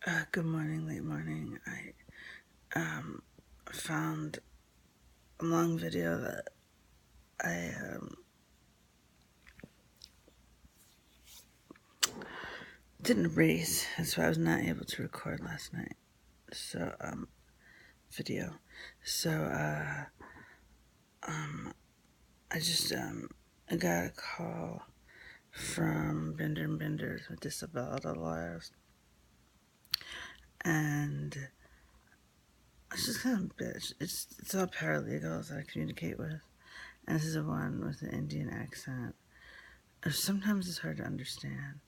Good morning, late morning. I found a long video that I didn't erase, and so I was not able to record last night. So, video. So, I got a call from Bender and Benders with disability lawyers, and it's just kind of bitch. It's all paralegals that I communicate with, and this is the one with an Indian accent. Sometimes it's hard to understand.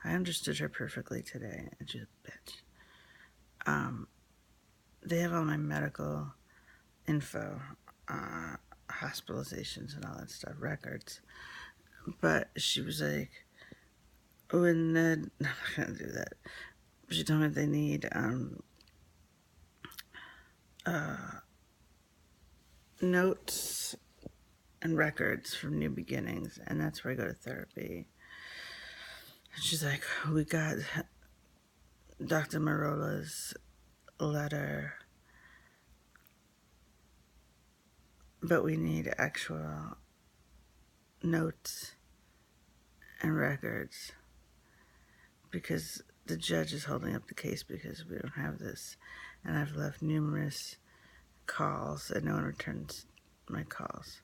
I understood her perfectly today, and she's a bitch. They have all my medical info, hospitalizations and all that stuff, records. But she was like, oh, and then, no, I'm not gonna do that. She told me they need notes and records from New Beginnings, and that's where I go to therapy. And she's like, we got Dr. Marola's letter, but we need actual notes and records because the judge is holding up the case because we don't have this. And I've left numerous calls and no one returns my calls.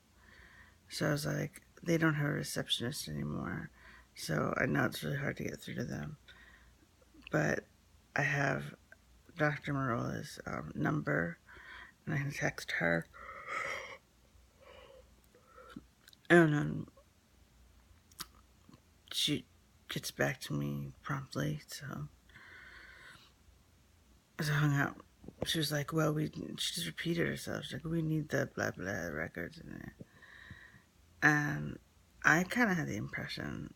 So I was like, they don't have a receptionist anymore. So I know it's really hard to get through to them. But I have Dr. Marola's number and I can text her. And then she gets back to me promptly. So I hung up. She was like, well, she just repeated herself. She's like, we need the blah, blah records in there. And I kind of had the impression,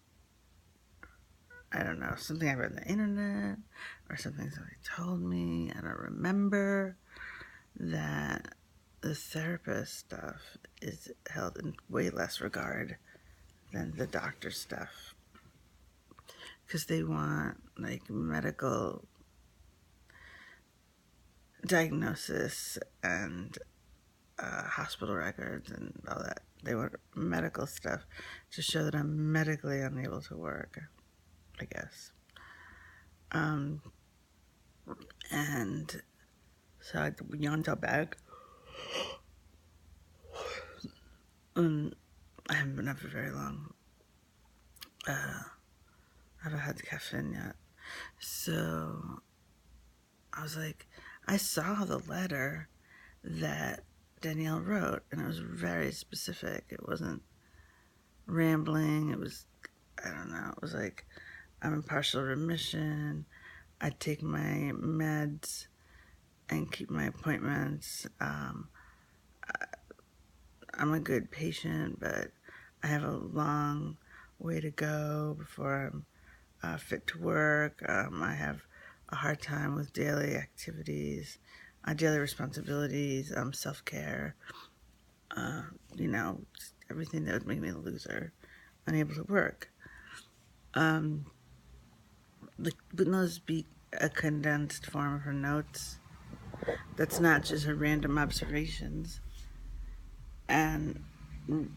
I don't know, something I read on the internet or something somebody told me, I don't remember, that the therapist stuff is held in way less regard than the doctor stuff. Because they want, like, medical diagnosis and hospital records and all that. They want medical stuff to show that I'm medically unable to work, I guess. And so I yawned out back. I haven't been up for very long. I haven't had the caffeine yet. So I was like, I saw the letter that Danielle wrote, and it was very specific. It wasn't rambling. It was, I don't know, it was like, I'm in partial remission. I take my meds and keep my appointments. I'm a good patient, but I have a long way to go before I'm fit to work. I have a hard time with daily activities, daily responsibilities, self-care, everything that would make me a loser, unable to work. Wouldn't those be a condensed form of her notes? That's not just her random observations. And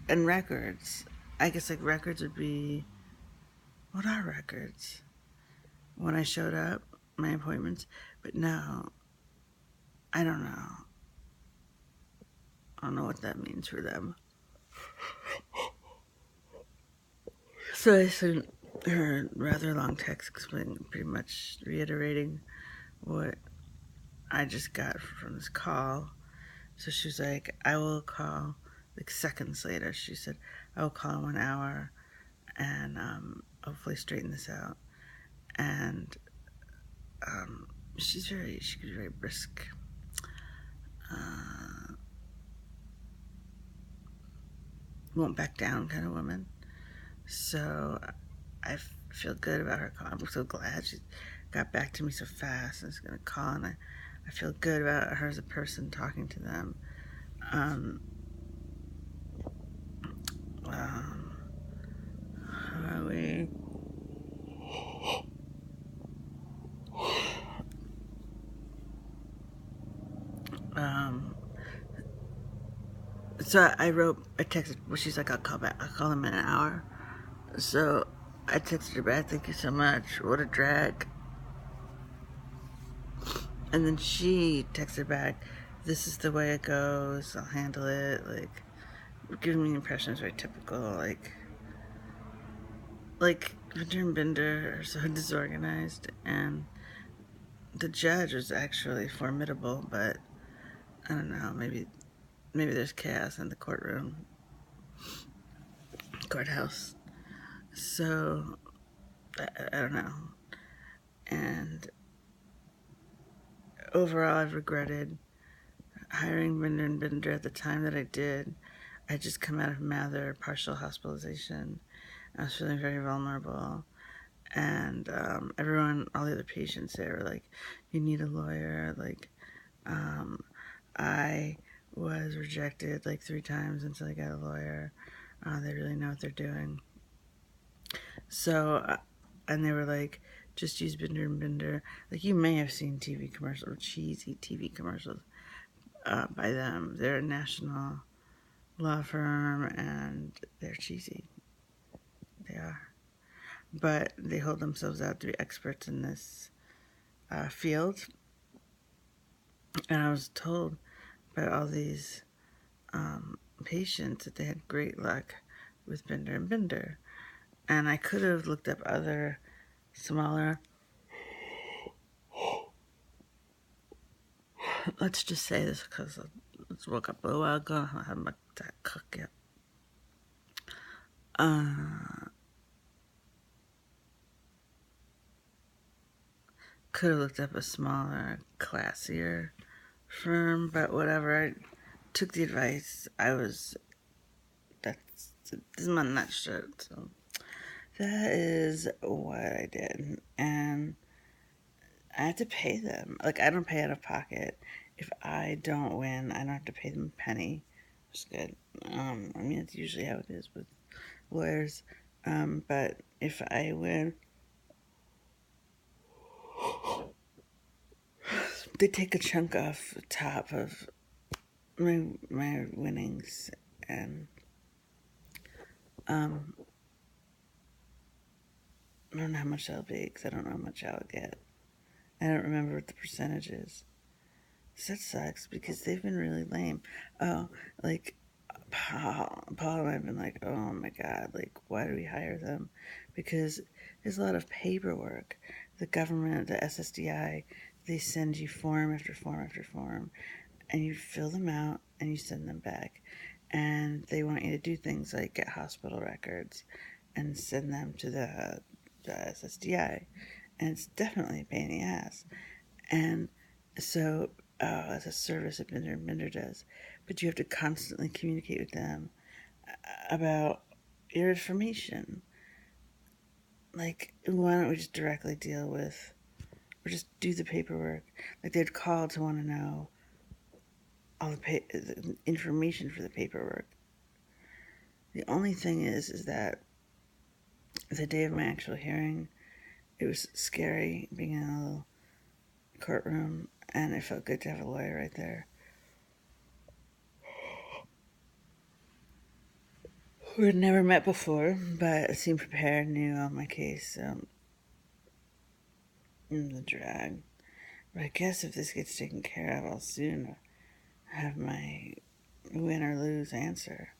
records. I guess like records would be, what are records? When I showed up, my appointments. But no, I don't know. I don't know what that means for them. So I sent her a rather long text explaining, pretty much reiterating what I just got from this call. So she was like, I will call, like seconds later, she said, I will call in 1 hour and hopefully straighten this out. And she could be very brisk. Won't back down kind of woman. So I feel good about her call. I'm so glad she got back to me so fast and is going to call. And I feel good about her as a person talking to them. How are we? So I texted, well, she's like, I'll call back. I'll call him in an hour. So I texted her back, thank you so much. What a drag. And then she texted back, this is the way it goes. I'll handle it. Like, giving me the impression it's very typical. Like Bender and Bender are so disorganized, and the judge was actually formidable, but I don't know, maybe there's chaos in the courthouse. So I don't know. And overall, I've regretted hiring Bender and Bender at the time that I did. I had just come out of Mather, partial hospitalization. I was feeling very vulnerable. And everyone, all the other patients there were like, you need a lawyer. Like, I was rejected like 3 times until I got a lawyer. They really know what they're doing. So, and they were like, just use Bender and Bender. Like, you may have seen TV commercials, cheesy TV commercials by them. They're a national law firm and they're cheesy. They are. But they hold themselves out to be experts in this field. And I was told by all these patients that they had great luck with Bender and Bender. And I could have looked up other smaller, let's just say this because I just woke up a little while ago. I haven't that cook yet. Could have looked up a smaller, classier firm, but whatever. I took the advice. This is my nutshell. So that is what I did. And I have to pay them. Like, I don't pay out of pocket. If I don't win, I don't have to pay them a penny. It's good. I mean, it's usually how it is with lawyers. But if I win, they take a chunk off the top of my winnings, and I don't know how much that'll be because I don't know how much I'll get. I don't remember what the percentage is. So that sucks because they've been really lame. Oh, like Paul and I have been like, oh my god, like why do we hire them? Because there's a lot of paperwork. The government, the SSDI, they send you form after form after form, and you fill them out and you send them back. And they want you to do things like get hospital records and send them to the SSDI. And it's definitely a pain in the ass. And so as a service that Bender and Bender does, but you have to constantly communicate with them about your information. Like, why don't we just directly deal with, or just do the paperwork? Like, they'd call to want to know all the information for the paperwork. The only thing is that the day of my actual hearing, it was scary being in a little courtroom, and it felt good to have a lawyer right there. We had never met before, but seemed prepared, knew all my case, so the drag. But I guess if this gets taken care of, I'll soon have my win or lose answer.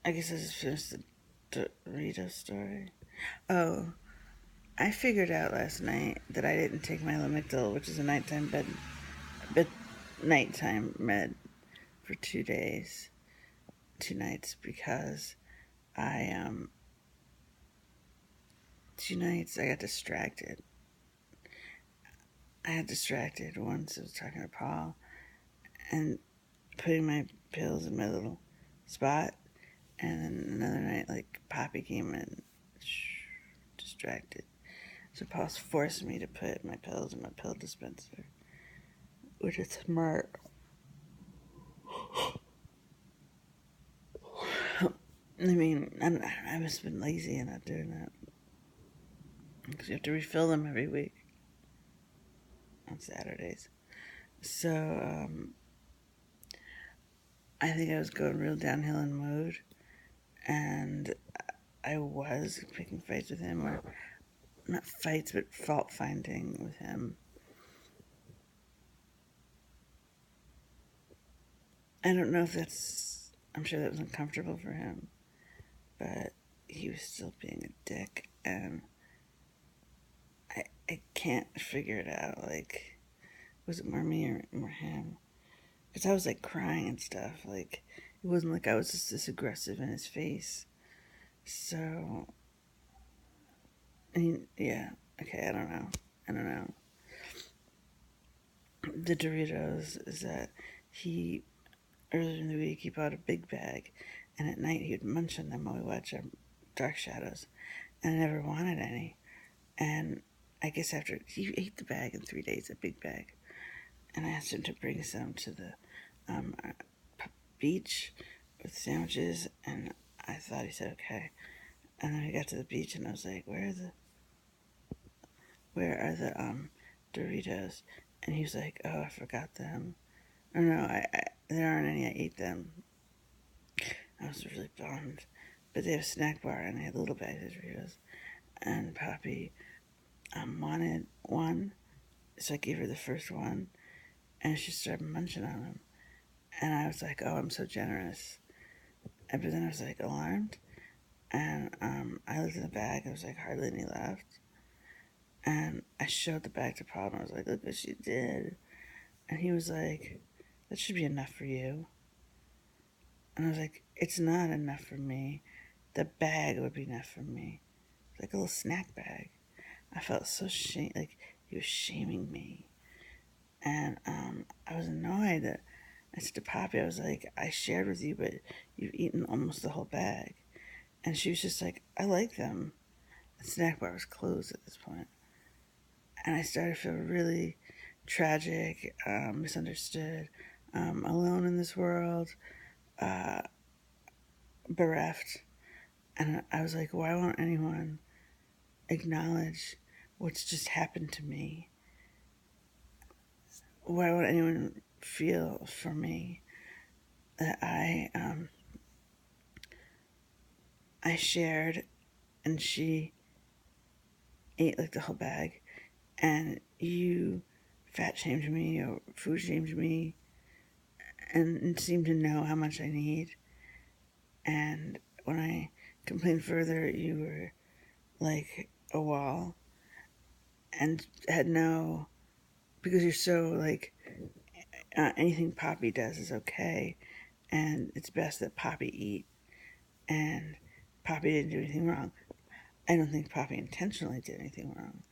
I guess I just finished the Dorito story. Oh, I figured out last night that I didn't take my Lamictal, which is a nighttime nighttime med, for 2 days, 2 nights, because I 2 nights I got distracted. I got distracted once I was talking to Paul and putting my pills in my little spot, and then another night, like, Poppy came in, distracted. So Paul forced me to put my pills in my pill dispenser, which is smart. I mean, I must have been lazy and not doing that. Because you have to refill them every week on Saturdays. So I think I was going real downhill in mood, and I was picking fights with him, or not fights, but fault finding with him. I don't know if that's, I'm sure that was uncomfortable for him, but he was still being a dick, and I can't figure it out. Like, was it more me or more him? Because I was like crying and stuff. Like, it wasn't like I was just this aggressive in his face. So, I mean, yeah. Okay, I don't know. I don't know. The Doritos is that he, earlier in the week, he bought a big bag, and at night he would munch on them while we watch our Dark Shadows, and I never wanted any. And I guess after he ate the bag in 3 days, a big bag, and I asked him to bring some to the um, beach with sandwiches, and I thought he said okay. And then we got to the beach, and I was like, where are the Doritos? And he was like, oh, I forgot them. Or no, there aren't any. I ate them. I was really bummed. But they have a snack bar, and they had little bags of Doritos. And Poppy wanted one, so I gave her the first one, and she started munching on them. And I was like, oh, I'm so generous. But then I was like alarmed, and I looked in the bag. I was like, hardly any left. And I showed the bag to Pop, and I was like, look what she did. And he was like, that should be enough for you. And I was like, it's not enough for me. The bag would be enough for me. It's like a little snack bag. I felt so like he was shaming me. And I was annoyed that I said to Poppy, I was like, I shared with you, but you've eaten almost the whole bag. And she was just like, I like them. The snack bar was closed at this point. And I started to feel really tragic, misunderstood, alone in this world, uh, bereft. And I was like, why won't anyone acknowledge what's just happened to me? Why won't anyone feel for me that I shared and she ate like the whole bag, and you fat shamed me or food shamed me and seemed to know how much I need. And when I complained further, you were like a wall and had no, because you're so like, anything Poppy does is okay, and it's best that Poppy eat. And Poppy didn't do anything wrong. I don't think Poppy intentionally did anything wrong,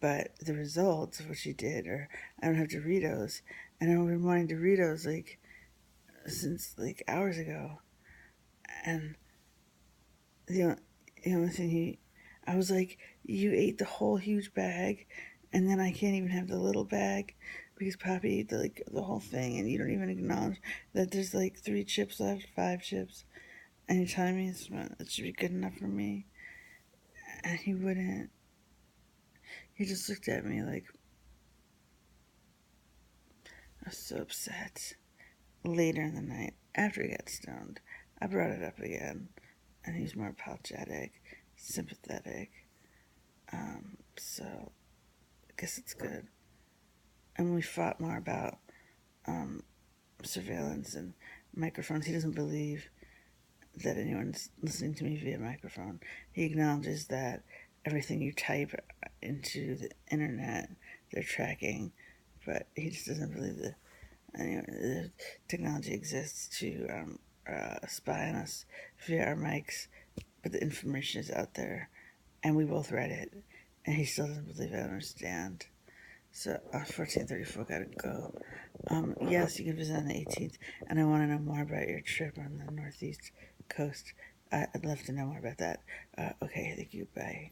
but the results of what she did are, I don't have Doritos, and I've been wanting Doritos like since like hours ago, and the the only thing I was like, you ate the whole huge bag, and then I can't even have the little bag because Poppy ate the whole thing, and you don't even acknowledge that there's like 3 chips left, 5 chips, and you're telling me it should be good enough for me, and he wouldn't. He just looked at me like I was so upset. Later in the night, after he got stoned, I brought it up again, and he was more apologetic, sympathetic. So I guess it's good. And we fought more about um, surveillance and microphones. He doesn't believe that anyone's listening to me via microphone. He acknowledges that everything you type into the internet, they're tracking, but he just doesn't believe that the technology exists to spy on us via our mics, but the information is out there, and we both read it, and he still doesn't believe I understand. So, 1434, gotta go. Yes, you can visit on the 18th, and I want to know more about your trip on the Northeast coast. I'd love to know more about that. Okay, thank you, bye.